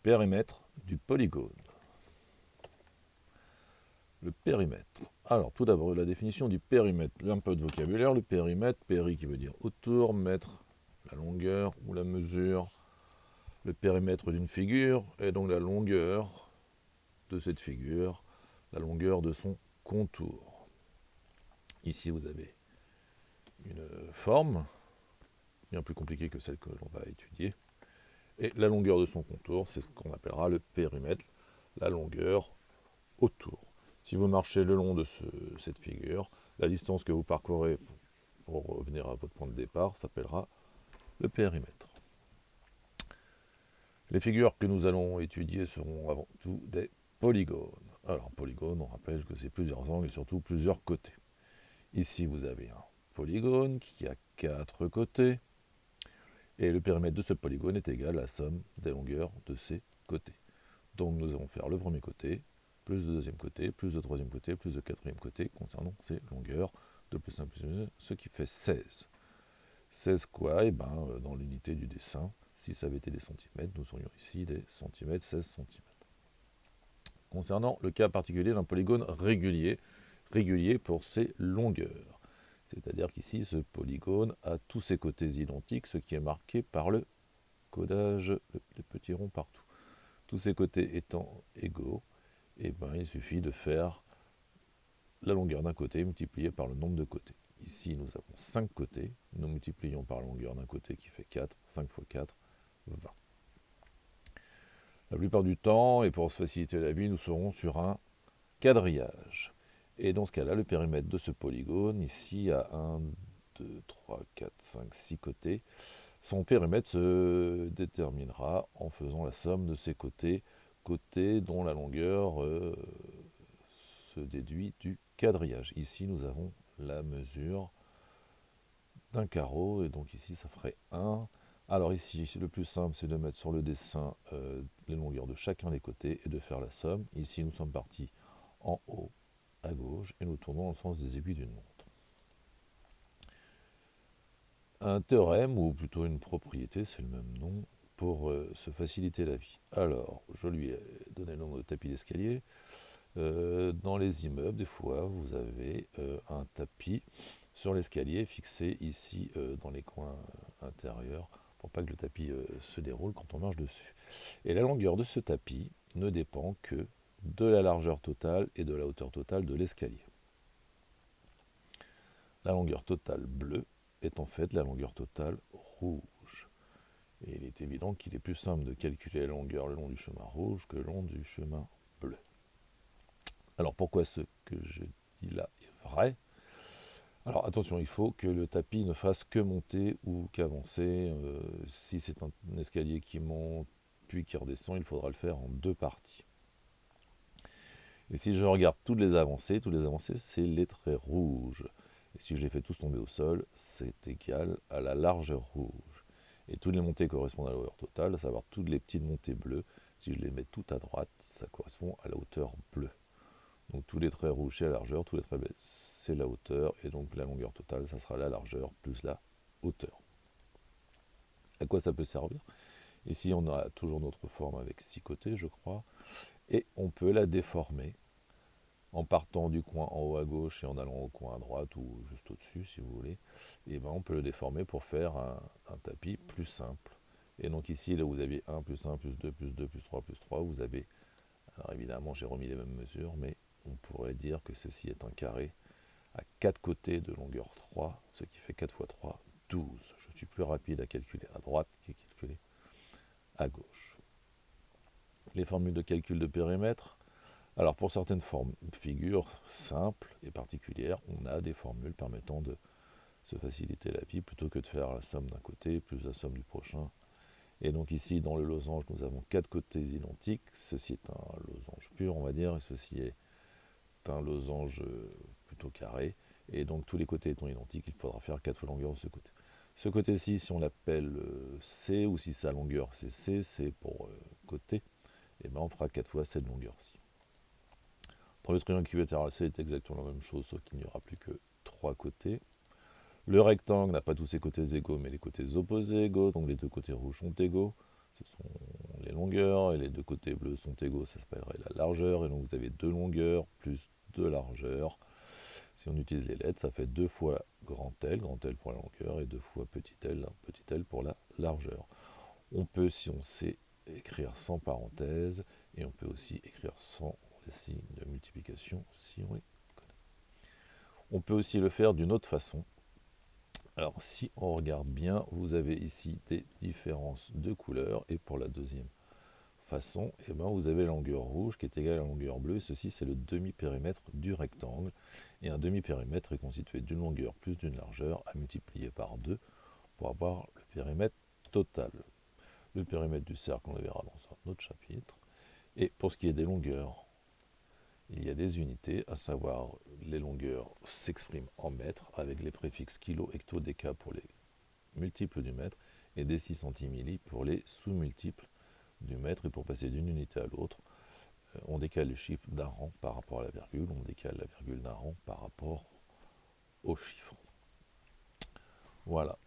Périmètre du polygone. Le périmètre. Alors, tout d'abord, la définition du périmètre. Un peu de vocabulaire. Le périmètre, péri qui veut dire autour, mètre, la longueur ou la mesure. Le périmètre d'une figure est donc la longueur de cette figure, la longueur de son contour. Ici, vous avez une forme, bien plus compliquée que celle que l'on va étudier. Et la longueur de son contour, c'est ce qu'on appellera le périmètre, la longueur autour. Si vous marchez le long de cette figure, la distance que vous parcourez pour revenir à votre point de départ s'appellera le périmètre. Les figures que nous allons étudier seront avant tout des polygones. Alors, polygone, on rappelle que c'est plusieurs angles et surtout plusieurs côtés. Ici, vous avez un polygone qui a 4 côtés. Et le périmètre de ce polygone est égal à la somme des longueurs de ses côtés. Donc, nous allons faire le premier côté, plus le deuxième côté, plus le troisième côté, plus le quatrième côté, concernant ces longueurs de plus 1 plus 1, ce qui fait 16. 16 quoi? Eh bien, dans l'unité du dessin, si ça avait été des centimètres, nous aurions ici des centimètres, 16 centimètres. Concernant le cas particulier d'un polygone régulier, régulier pour ses longueurs. C'est-à-dire qu'ici, ce polygone a tous ses côtés identiques, ce qui est marqué par le codage, les petits ronds partout. Tous ces côtés étant égaux, eh ben, il suffit de faire la longueur d'un côté multipliée par le nombre de côtés. Ici, nous avons 5 côtés. Nous multiplions par la longueur d'un côté qui fait 4. 5 fois 4, 20. La plupart du temps, et pour se faciliter la vie, nous serons sur un quadrillage. Et dans ce cas-là, le périmètre de ce polygone, ici, a 1, 2, 3, 4, 5, 6 côtés. Son périmètre se déterminera en faisant la somme de ses côtés, côtés dont la longueur se déduit du quadrillage. Ici, nous avons la mesure d'un carreau, et donc ici, ça ferait 1. Alors ici, le plus simple, c'est de mettre sur le dessin les longueurs de chacun des côtés et de faire la somme. Ici, nous sommes partis en haut à gauche et nous tournons dans le sens des aiguilles d'une montre. Un théorème, ou plutôt une propriété, c'est le même nom, pour se faciliter la vie. Alors, je lui ai donné le nom de tapis d'escalier. Dans les immeubles, des fois, vous avez un tapis sur l'escalier fixé ici dans les coins intérieurs pour pas que le tapis se déroule quand on marche dessus. Et la longueur de ce tapis ne dépend que de la largeur totale et de la hauteur totale de l'escalier. La longueur totale bleue est en fait la longueur totale rouge. Et il est évident qu'il est plus simple de calculer la longueur le long du chemin rouge que le long du chemin bleu. Alors pourquoi ce que je dis là est vrai? Alors attention, il faut que le tapis ne fasse que monter ou qu'avancer. Si c'est un escalier qui monte puis qui redescend, il faudra le faire en 2 parties. Et si je regarde toutes les avancées, c'est les traits rouges. Et si je les fais tous tomber au sol, c'est égal à la largeur rouge. Et toutes les montées correspondent à la hauteur totale, à savoir toutes les petites montées bleues. Si je les mets toutes à droite, ça correspond à la hauteur bleue. Donc tous les traits rouges, c'est la largeur, tous les traits bleus, c'est la hauteur. Et donc la longueur totale, ça sera la largeur plus la hauteur. À quoi ça peut servir? Ici, on a toujours notre forme avec 6 côtés, je crois. Et on peut la déformer en partant du coin en haut à gauche et en allant au coin à droite ou juste au-dessus si vous voulez, et ben on peut le déformer pour faire un tapis plus simple. Et donc ici, là vous avez 1 plus 1 plus 2 plus 2 plus 3 plus 3, vous avez, alors évidemment j'ai remis les mêmes mesures, mais on pourrait dire que ceci est un carré à 4 côtés de longueur 3, ce qui fait 4 fois 3, 12. Je suis plus rapide à calculer à droite qu'à calculer à gauche. Les formules de calcul de périmètre. Alors pour certaines figures simples et particulières, on a des formules permettant de se faciliter la vie plutôt que de faire la somme d'un côté plus la somme du prochain. Et donc ici dans le losange nous avons 4 côtés identiques, ceci est un losange pur on va dire, et ceci est un losange plutôt carré, et donc tous les côtés étant identiques, il faudra faire 4 fois la longueur de ce côté. Ce côté-ci, si on l'appelle C, ou si sa longueur c'est C, c'est pour côté, et bien on fera 4 fois cette longueur-ci. Dans le triangle équilatéral, c'est exactement la même chose, sauf qu'il n'y aura plus que 3 côtés. Le rectangle n'a pas tous ses côtés égaux, mais les côtés opposés égaux, donc les deux côtés rouges sont égaux. Ce sont les longueur, et les deux côtés bleus sont égaux, ça s'appellerait la largeur, et donc vous avez deux longueurs plus deux largeurs. Si on utilise les lettres, ça fait 2 fois grand L pour la longueur, et 2 fois petit l pour la largeur. On peut, si on sait, écrire sans parenthèse, et on peut aussi écrire sans signe de multiplication, si on les connaît. On peut aussi le faire d'une autre façon. Alors, si on regarde bien, vous avez ici des différences de couleurs, et pour la deuxième façon, eh ben, vous avez la longueur rouge qui est égale à la longueur bleue, et ceci c'est le demi-périmètre du rectangle, et un demi-périmètre est constitué d'une longueur plus d'une largeur à multiplier par 2 pour avoir le périmètre total. Le périmètre du cercle, on le verra dans un autre chapitre. Et pour ce qui est des longueurs, il y a des unités, à savoir les longueurs s'expriment en mètres avec les préfixes kilo, hecto, déca pour les multiples du mètre et déci, centimilli pour les sous-multiples du mètre. Et pour passer d'une unité à l'autre, on décale le chiffre d'un rang par rapport à la virgule, on décale la virgule d'un rang par rapport au chiffre. Voilà.